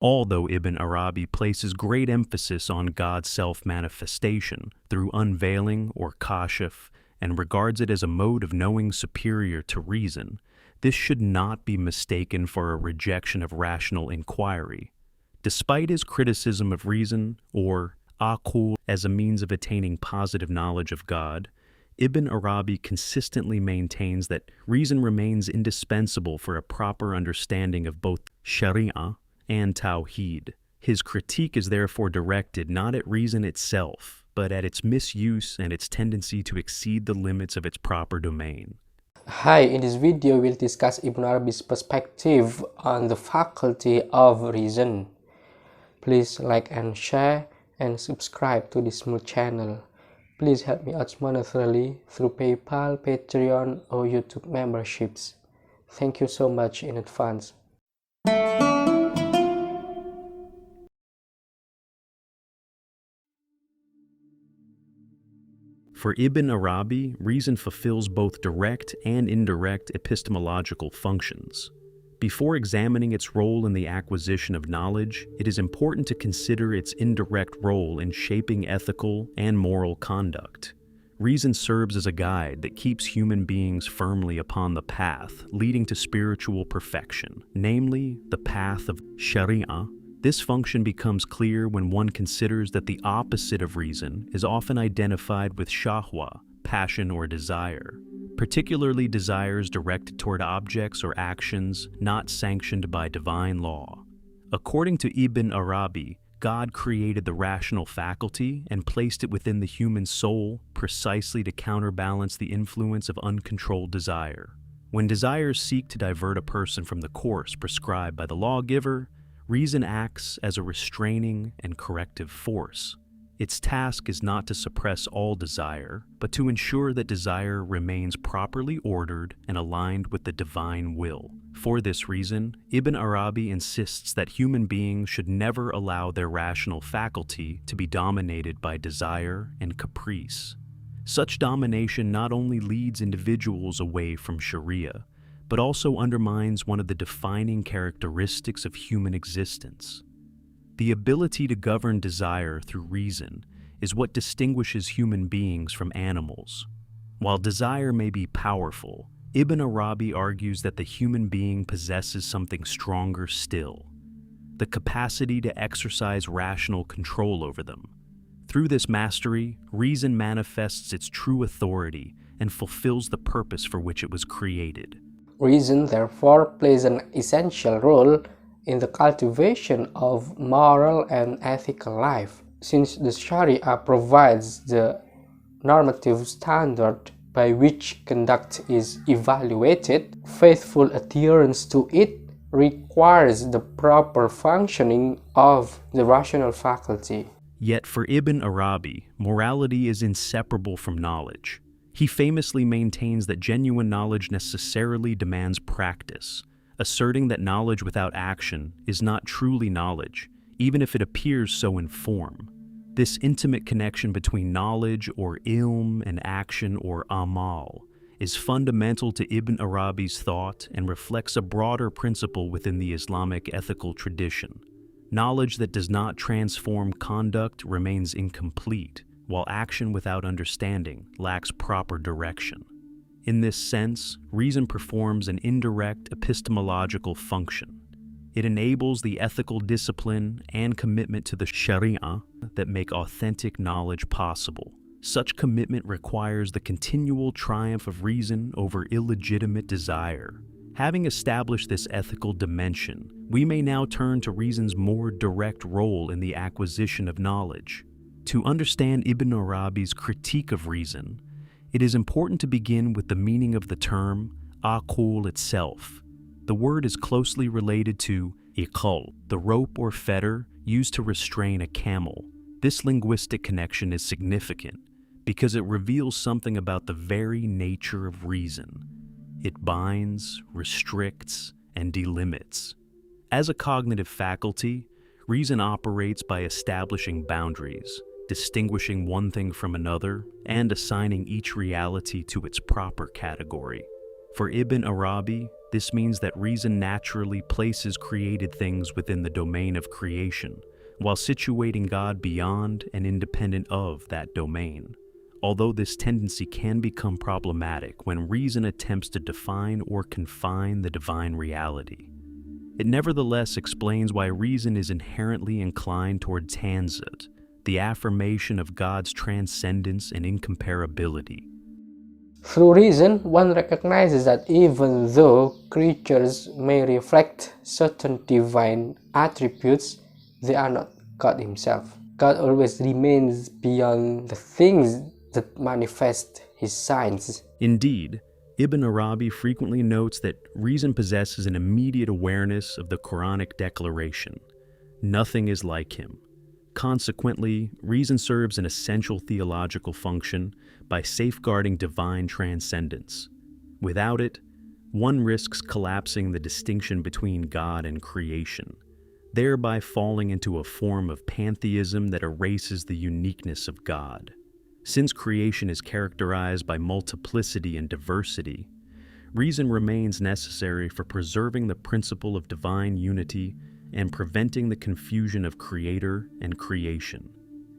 Although Ibn Arabi places great emphasis on God's self-manifestation through unveiling or kashf and regards it as a mode of knowing superior to reason, this should not be mistaken for a rejection of rational inquiry. Despite his criticism of reason, or aql, as a means of attaining positive knowledge of God, Ibn Arabi consistently maintains that reason remains indispensable for a proper understanding of both sharia and tawhid. His critique is therefore directed not at reason itself, but at its misuse and its tendency to exceed the limits of its proper domain. Hi, in this video we'll discuss Ibn Arabi's perspective on the faculty of reason. Please like and share and subscribe to this small channel. Please help me out monetarily through PayPal, Patreon, or YouTube memberships. Thank you so much in advance. For Ibn Arabi, reason fulfills both direct and indirect epistemological functions. Before examining its role in the acquisition of knowledge, it is important to consider its indirect role in shaping ethical and moral conduct. Reason serves as a guide that keeps human beings firmly upon the path leading to spiritual perfection, namely the path of sharia. This function becomes clear when one considers that the opposite of reason is often identified with shahwa, passion or desire, particularly desires directed toward objects or actions not sanctioned by divine law. According to Ibn Arabi, God created the rational faculty and placed it within the human soul precisely to counterbalance the influence of uncontrolled desire. When desires seek to divert a person from the course prescribed by the lawgiver, reason acts as a restraining and corrective force. Its task is not to suppress all desire, but to ensure that desire remains properly ordered and aligned with the divine will. For this reason, Ibn Arabi insists that human beings should never allow their rational faculty to be dominated by desire and caprice. Such domination not only leads individuals away from Sharia, but also undermines one of the defining characteristics of human existence. The ability to govern desire through reason is what distinguishes human beings from animals. While desire may be powerful, Ibn Arabi argues that the human being possesses something stronger still: the capacity to exercise rational control over them. Through this mastery, reason manifests its true authority and fulfills the purpose for which it was created. Reason, therefore, plays an essential role in the cultivation of moral and ethical life, since the Sharia provides the normative standard by which conduct is evaluated. Faithful adherence to it requires the proper functioning of the rational faculty. Yet for Ibn Arabi, morality is inseparable from knowledge. He famously maintains that genuine knowledge necessarily demands practice, asserting that knowledge without action is not truly knowledge, even if it appears so in form. This intimate connection between knowledge or ilm and action or amal is fundamental to Ibn Arabi's thought and reflects a broader principle within the Islamic ethical tradition. Knowledge that does not transform conduct remains incomplete, while action without understanding lacks proper direction. In this sense, reason performs an indirect epistemological function. It enables the ethical discipline and commitment to the sharia that make authentic knowledge possible. Such commitment requires the continual triumph of reason over illegitimate desire. Having established this ethical dimension, we may now turn to reason's more direct role in the acquisition of knowledge. To understand Ibn Arabi's critique of reason, it is important to begin with the meaning of the term aql itself. The word is closely related to iqal, the rope or fetter used to restrain a camel. This linguistic connection is significant because it reveals something about the very nature of reason. It binds, restricts, and delimits. As a cognitive faculty, reason operates by establishing boundaries, distinguishing one thing from another, and assigning each reality to its proper category. For Ibn Arabi, This means that reason naturally places created things within the domain of creation, while situating God beyond and independent of that domain. Although this tendency can become problematic when reason attempts to define or confine the divine reality, it nevertheless explains why reason is inherently inclined toward tanzih, the affirmation of God's transcendence and incomparability. Through reason, one recognizes that even though creatures may reflect certain divine attributes, they are not God himself. God always remains beyond the things that manifest his signs. Indeed, Ibn Arabi frequently notes that reason possesses an immediate awareness of the Quranic declaration, "Nothing is like him." Consequently, reason serves an essential theological function by safeguarding divine transcendence. Without it, one risks collapsing the distinction between God and creation, thereby falling into a form of pantheism that erases the uniqueness of God. Since creation is characterized by multiplicity and diversity, reason remains necessary for preserving the principle of divine unity and preventing the confusion of creator and creation.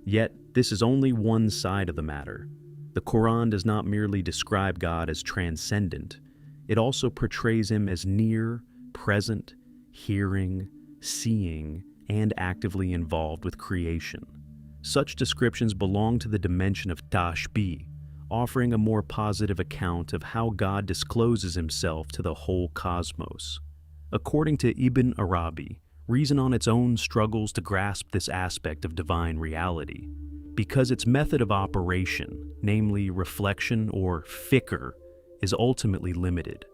Yet, this is only one side of the matter. The Quran does not merely describe God as transcendent, it also portrays him as near, present, hearing, seeing, and actively involved with creation. Such descriptions belong to the dimension of tashbih, offering a more positive account of how God discloses himself to the whole cosmos. According to Ibn Arabi, reason on its own struggles to grasp this aspect of divine reality, because its method of operation, namely reflection or fikr, is ultimately limited.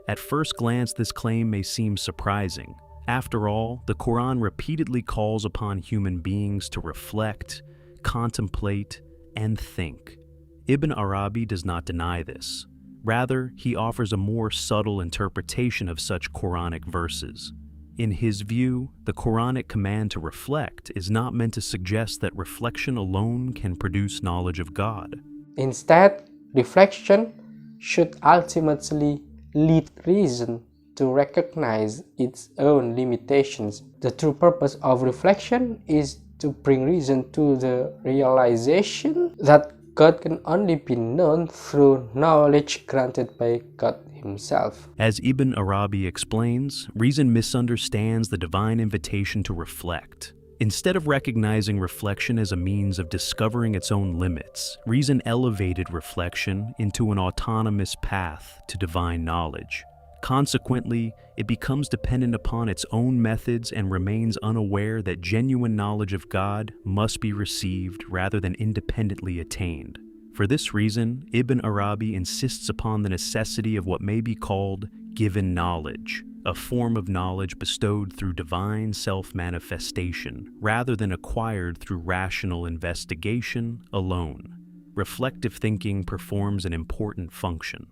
At first glance, this claim may seem surprising. After all, the Quran repeatedly calls upon human beings to reflect, contemplate, and think. Ibn Arabi does not deny this. Rather, he offers a more subtle interpretation of such Quranic verses. In his view, the Quranic command to reflect is not meant to suggest that reflection alone can produce knowledge of God. Instead, reflection should ultimately lead reason to recognize its own limitations. The true purpose of reflection is to bring reason to the realization that God can only be known through knowledge granted by God himself. As Ibn Arabi explains, reason misunderstands the divine invitation to reflect. Instead of recognizing reflection as a means of discovering its own limits, reason elevated reflection into an autonomous path to divine knowledge. Consequently, it becomes dependent upon its own methods and remains unaware that genuine knowledge of God must be received rather than independently attained. For this reason, Ibn Arabi insists upon the necessity of what may be called given knowledge, a form of knowledge bestowed through divine self-manifestation rather than acquired through rational investigation alone. Reflective thinking performs an important function,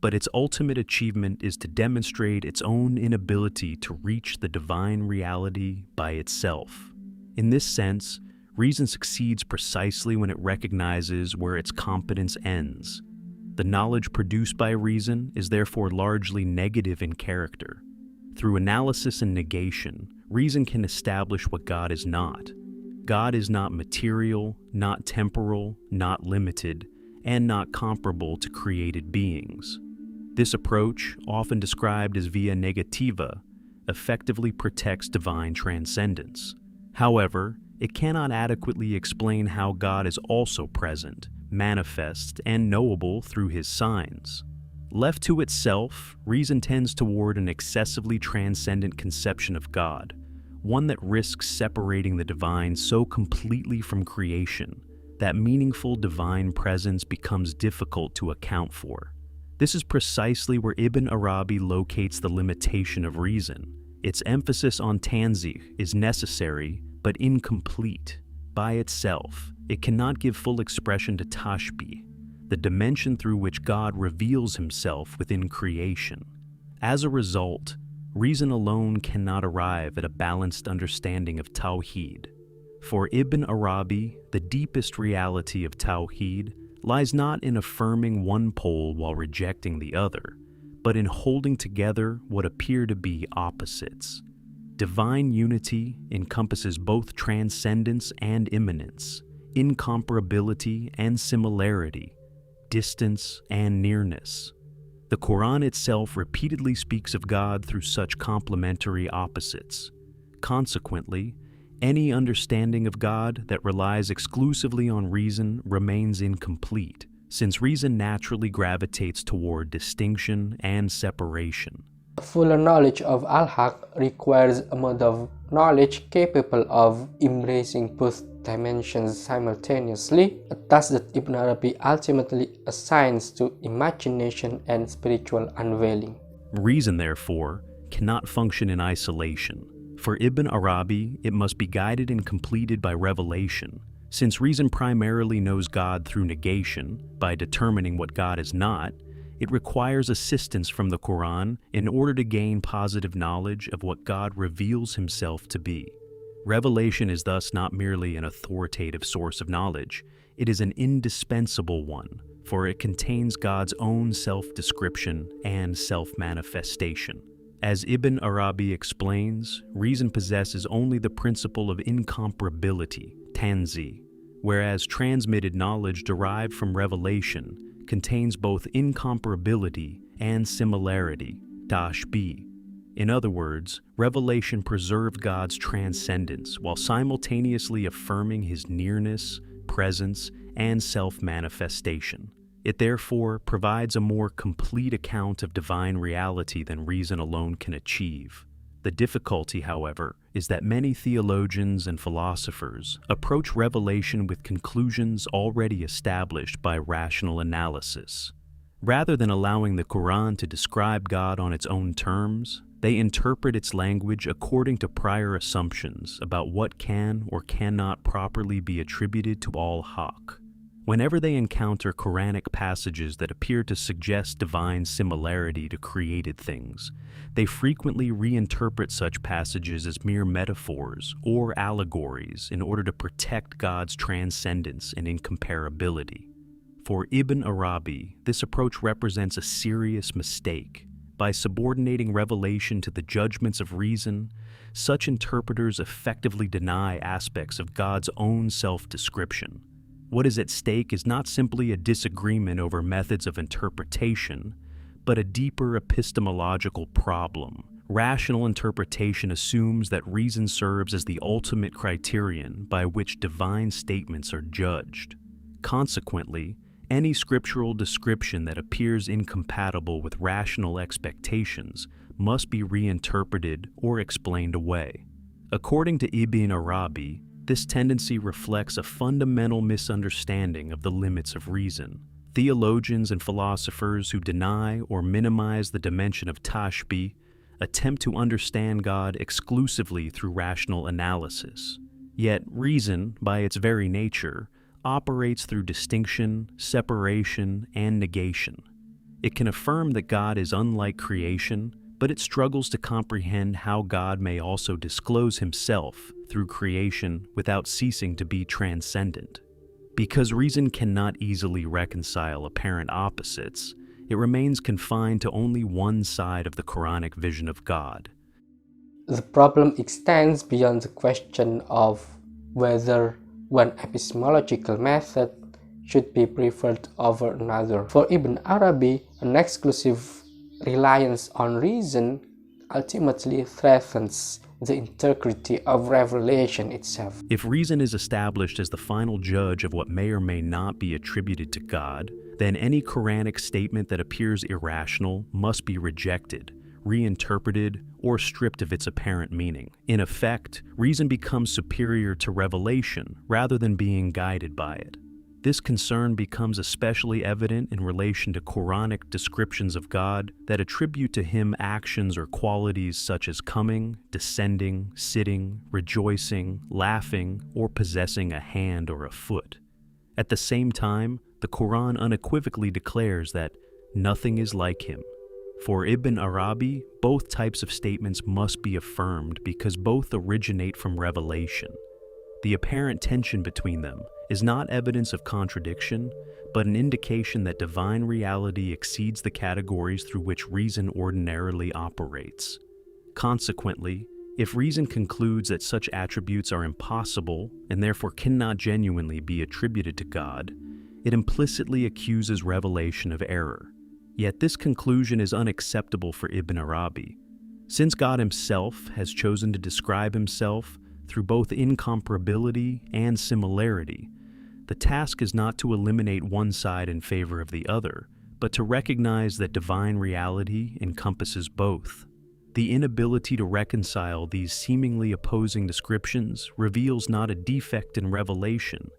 but its ultimate achievement is to demonstrate its own inability to reach the divine reality by itself. In this sense, reason succeeds precisely when it recognizes where its competence ends. The knowledge produced by reason is therefore largely negative in character. Through analysis and negation, reason can establish what God is not. God is not material, not temporal, not limited, and not comparable to created beings. This approach, often described as via negativa, effectively protects divine transcendence. However, it cannot adequately explain how God is also present, manifest, and knowable through his signs. Left to itself, reason tends toward an excessively transcendent conception of God, one that risks separating the divine so completely from creation that meaningful divine presence becomes difficult to account for. This is precisely where Ibn Arabi locates the limitation of reason. Its emphasis on tanzih is necessary, but incomplete. By itself, it cannot give full expression to tashbih, the dimension through which God reveals himself within creation. As a result, reason alone cannot arrive at a balanced understanding of Tawheed. For Ibn Arabi, the deepest reality of Tawheed lies not in affirming one pole while rejecting the other, but in holding together what appear to be opposites. Divine unity encompasses both transcendence and immanence, incomparability and similarity, distance and nearness. The Quran itself repeatedly speaks of God through such complementary opposites. Consequently, any understanding of God that relies exclusively on reason remains incomplete, since reason naturally gravitates toward distinction and separation. A fuller knowledge of Al-Haq requires a mode of knowledge capable of embracing both dimensions simultaneously, a task that Ibn Arabi ultimately assigns to imagination and spiritual unveiling. Reason, therefore, cannot function in isolation. For Ibn Arabi, it must be guided and completed by revelation. Since reason primarily knows God through negation, by determining what God is not, it requires assistance from the Quran in order to gain positive knowledge of what God reveals himself to be. Revelation is thus not merely an authoritative source of knowledge, it is an indispensable one, for it contains God's own self-description and self-manifestation. As Ibn Arabi explains, reason possesses only the principle of incomparability, tanzih, whereas transmitted knowledge derived from revelation contains both incomparability and similarity, tashbih. In other words, revelation preserves God's transcendence while simultaneously affirming his nearness, presence, and self-manifestation. It therefore provides a more complete account of divine reality than reason alone can achieve. The difficulty, however, is that many theologians and philosophers approach revelation with conclusions already established by rational analysis. Rather than allowing the Quran to describe God on its own terms, they interpret its language according to prior assumptions about what can or cannot properly be attributed to al-Haq. Whenever they encounter Quranic passages that appear to suggest divine similarity to created things, they frequently reinterpret such passages as mere metaphors or allegories in order to protect God's transcendence and incomparability. For Ibn Arabi, this approach represents a serious mistake. By subordinating revelation to the judgments of reason, such interpreters effectively deny aspects of God's own self-description. What is at stake is not simply a disagreement over methods of interpretation, but a deeper epistemological problem. Rational interpretation assumes that reason serves as the ultimate criterion by which divine statements are judged. Consequently, any scriptural description that appears incompatible with rational expectations must be reinterpreted or explained away. According to Ibn Arabi, this tendency reflects a fundamental misunderstanding of the limits of reason. Theologians and philosophers who deny or minimize the dimension of tashbih attempt to understand God exclusively through rational analysis. Yet reason, by its very nature, operates through distinction, separation, and negation. It can affirm that God is unlike creation, but it struggles to comprehend how God may also disclose himself through creation without ceasing to be transcendent. Because reason cannot easily reconcile apparent opposites, it remains confined to only one side of the Quranic vision of God. The problem extends beyond the question of whether one epistemological method should be preferred over another. For Ibn Arabi, an exclusive reliance on reason ultimately threatens the integrity of revelation itself. If reason is established as the final judge of what may or may not be attributed to God, then any Quranic statement that appears irrational must be rejected, reinterpreted, or stripped of its apparent meaning. In effect, reason becomes superior to revelation rather than being guided by it. This concern becomes especially evident in relation to Quranic descriptions of God that attribute to him actions or qualities such as coming, descending, sitting, rejoicing, laughing, or possessing a hand or a foot. At the same time, the Quran unequivocally declares that nothing is like him. For Ibn Arabi, both types of statements must be affirmed because both originate from revelation. The apparent tension between them is not evidence of contradiction, but an indication that divine reality exceeds the categories through which reason ordinarily operates. Consequently, if reason concludes that such attributes are impossible and therefore cannot genuinely be attributed to God, it implicitly accuses revelation of error. Yet this conclusion is unacceptable for Ibn Arabi. Since God himself has chosen to describe himself through both incomparability and similarity, the task is not to eliminate one side in favor of the other, but to recognize that divine reality encompasses both. The inability to reconcile these seemingly opposing descriptions reveals not a defect in revelation,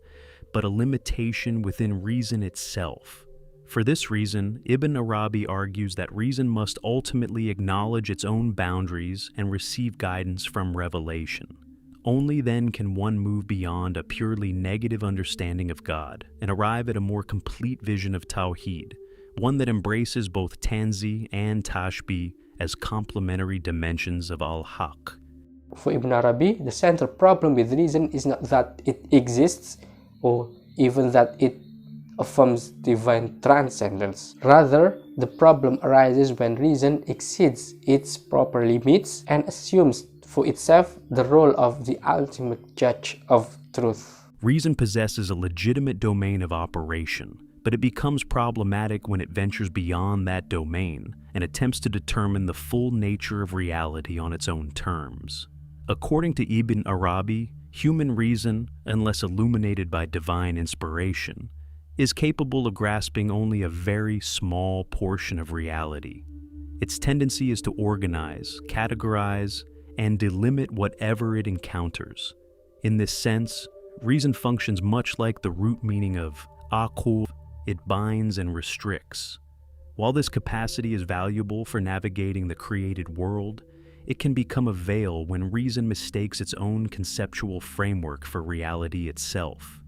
but a limitation within reason itself. For this reason, Ibn Arabi argues that reason must ultimately acknowledge its own boundaries and receive guidance from revelation. Only then can one move beyond a purely negative understanding of God and arrive at a more complete vision of Tawhid, one that embraces both tanzih and tashbih as complementary dimensions of al-Haq. For Ibn Arabi, the central problem with reason is not that it exists or even that it affirms divine transcendence. Rather, the problem arises when reason exceeds its proper limits and assumes for itself the role of the ultimate judge of truth. Reason possesses a legitimate domain of operation, but it becomes problematic when it ventures beyond that domain and attempts to determine the full nature of reality on its own terms. According to Ibn Arabi, human reason, unless illuminated by divine inspiration, is capable of grasping only a very small portion of reality. Its tendency is to organize, categorize, and delimit whatever it encounters. In this sense, reason functions much like the root meaning of aqu, it binds and restricts. While this capacity is valuable for navigating the created world, it can become a veil when reason mistakes its own conceptual framework for reality itself.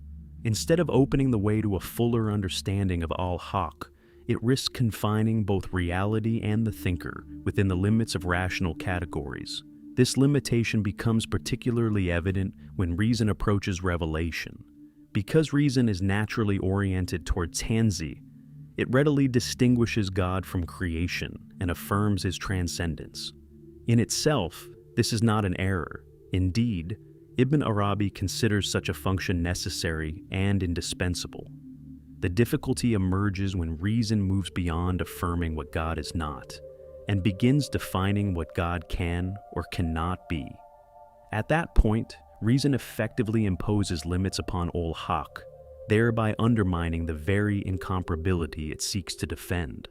Instead of opening the way to a fuller understanding of al-Haq, it risks confining both reality and the thinker within the limits of rational categories. This limitation becomes particularly evident when reason approaches revelation. Because reason is naturally oriented toward tanzih, it readily distinguishes God from creation and affirms his transcendence. In itself, this is not an error. Indeed, Ibn Arabi considers such a function necessary and indispensable. The difficulty emerges when reason moves beyond affirming what God is not, and begins defining what God can or cannot be. At that point, reason effectively imposes limits upon al-Haq, thereby undermining the very incomparability it seeks to defend.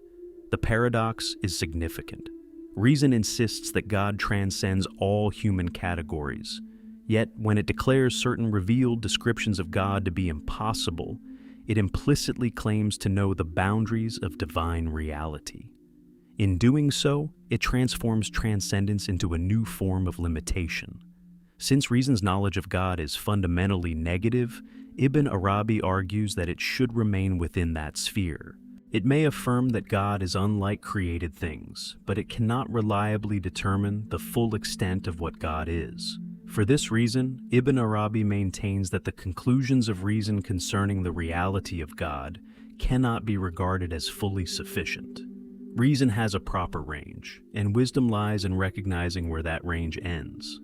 The paradox is significant. Reason insists that God transcends all human categories, yet when it declares certain revealed descriptions of God to be impossible, it implicitly claims to know the boundaries of divine reality. In doing so, it transforms transcendence into a new form of limitation. Since reason's knowledge of God is fundamentally negative, Ibn Arabi argues that it should remain within that sphere. It may affirm that God is unlike created things, but it cannot reliably determine the full extent of what God is. For this reason, Ibn Arabi maintains that the conclusions of reason concerning the reality of God cannot be regarded as fully sufficient. Reason has a proper range, and wisdom lies in recognizing where that range ends.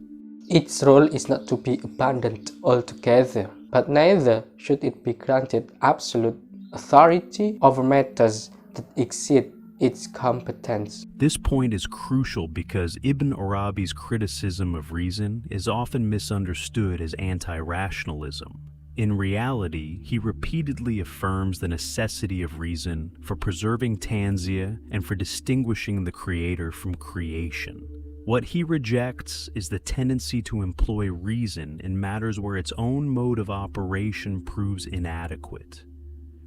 Its role is not to be abandoned altogether, but neither should it be granted absolute authority over matters that exceed its competence. This point is crucial because Ibn Arabi's criticism of reason is often misunderstood as anti-rationalism. In reality, he repeatedly affirms the necessity of reason for preserving tanzih and for distinguishing the creator from creation. What he rejects is the tendency to employ reason in matters where its own mode of operation proves inadequate.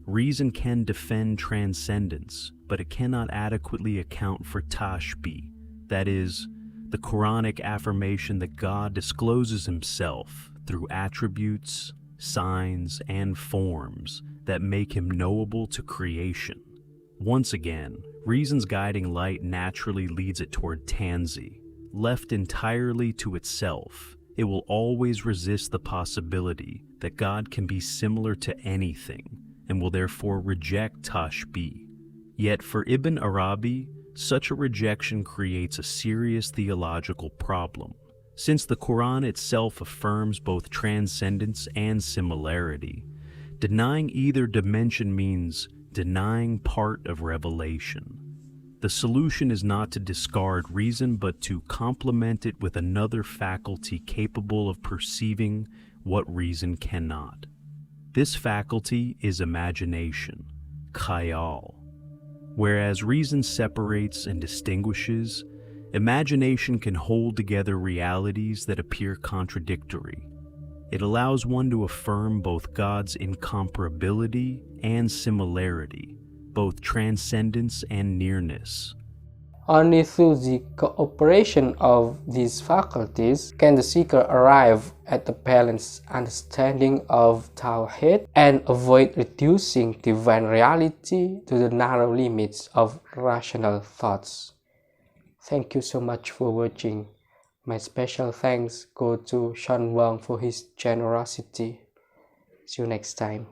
Reason can defend transcendence, but it cannot adequately account for tashbih, that is, the Quranic affirmation that God discloses himself through attributes, signs, and forms that make him knowable to creation. Once again, reason's guiding light naturally leads it toward tanzih. Left entirely to itself, It will always resist the possibility that God can be similar to anything and will therefore reject tashbih. Yet for Ibn Arabi, such a rejection creates a serious theological problem, since the Quran itself affirms both transcendence and similarity. Denying either dimension means denying part of revelation. The solution is not to discard reason, but to complement it with another faculty capable of perceiving what reason cannot. This faculty is imagination, khayal. Whereas reason separates and distinguishes, imagination can hold together realities that appear contradictory. It allows one to affirm both God's incomparability and similarity, both transcendence and nearness. Only through the cooperation of these faculties can the seeker arrive at a balanced understanding of Tawhid and avoid reducing divine reality to the narrow limits of rational thoughts. Thank you so much for watching. My special thanks go to Sean Wang for his generosity. See you next time.